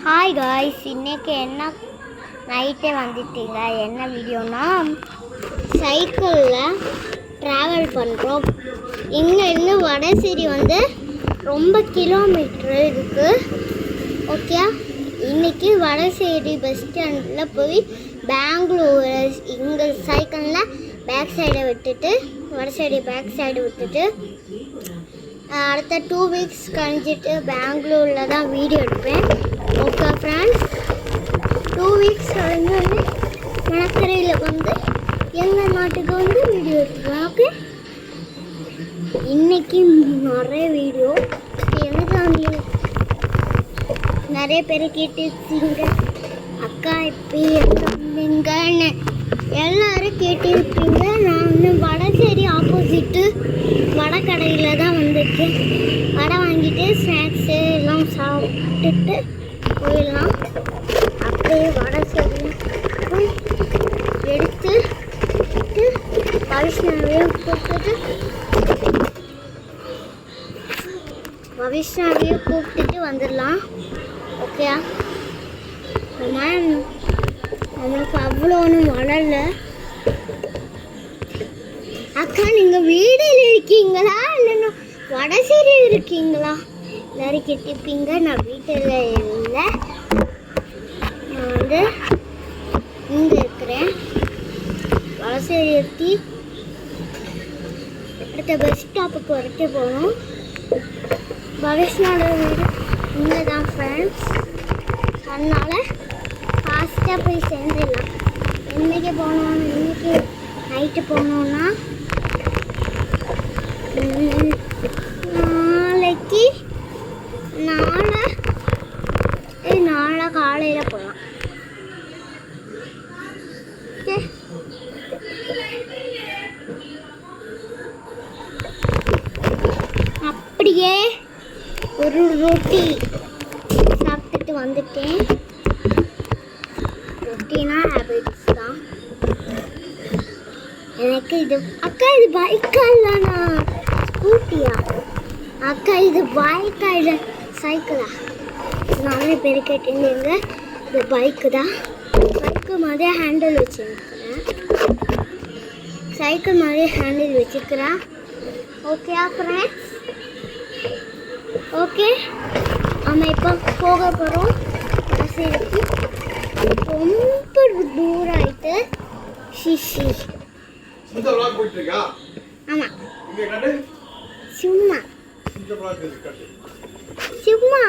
Hi guys, இன்றைக்கி என்ன நைட்டே வந்துட்டீங்க. என்ன வீடியோனா சைக்கிளில் ட்ராவல் பண்ணுறோம். இங்கேருந்து வடசேரி வந்து ரொம்ப கிலோமீட்ரு இருக்குது. ஓகே, இன்றைக்கி வடசேரி பஸ் ஸ்டாண்டில் போய் பெங்களூர் இங்கே சைக்கிளில் பேக் சைடை விட்டுட்டு வடசேரி பேக் சைடு விட்டுட்டு அடுத்த 2 வீக்ஸ் கழிஞ்சிட்டு பெங்களூரில் தான் வீடியோ எடுப்பேன். ஓகே ஃப்ரெண்ட்ஸ், 2 வீக்ஸ் கழிஞ்சு மணக்கரையில் வந்து எங்கள் நாட்டுக்கு வந்து வீடியோ எடுத்துருவேன். ஓகே, இன்றைக்கி நிறைய வீடியோ எனக்கு நிறைய பேர் கேட்டுருக்கீங்க, அக்கா இப்போ எங்கன்னு எல்லோரும் கேட்டிருப்பீங்க. நான் வந்து வடசேரி ஆப்போசிட்டு வடக்கடையில் தான் வந்திருக்கேன். வடை வாங்கிட்டு ஸ்நாக்ஸு எல்லாம் சாப்பிட்டுட்டு போயிடலாம். அப்படியே வடசேரி போய் எடுத்து பவிஷ்ணாவையும் கூப்பிட்டுட்டு வந்துடலாம். ஓகே, நம்மளுக்கு அவ்வளோ ஒன்றும் வளரல. அக்கா, நீங்கள் வீடில் இருக்கீங்களா இல்லைன்னா வடசேரியில் இருக்கீங்களா? எல்லாரும் கேட்டிருப்பீங்க. நான் வீட்டில் இல்லை, நான் வந்து இங்கே இருக்கிறேன். வடசேரி எத்தி அடுத்த பஸ் ஸ்டாப்புக்கு வரைக்கும் போகணும். பவிஷ்ணோட வீடு இங்கே தான் ஃப்ரெண்ட்ஸ். அதனால் ஃபாஸ்ட்டாக போய் சேர்ந்துடலாம். இன்றைக்கி போனோம், இன்றைக்கி நைட்டு போனோன்னா நாளை காலையில் போகலாம். ஓகே, அப்படியே ஒரு ரொட்டி சாப்பிட்டுட்டு வந்துட்டேன். ரொட்டினா ஹேபிட்ஸ் தான் எனக்கு. இது அக்கா, இது பைக்கா இல்லைண்ணா ஸ்கூட்டியா? அக்கா, இது பைக்கா இல்லை சைக்கிளா? நிறைய பேர் கேட்டீங்க. இது பைக்கு தான். பைக்கு மாதிரி ஹேண்டில் வச்சுருக்கிறேன், சைக்கிள் மாதிரி ஹேண்டில் வச்சுருக்கிறேன். ஓகே ஃப்ரெண்ட்ஸ், ஓகே, நம்ம இப்போ போக போகிறோம் வடசேரிக்கு. ரொம்ப தூரம் ஆயிட்டு. ஷிஷி ஆமாம், சும்மா சும்மா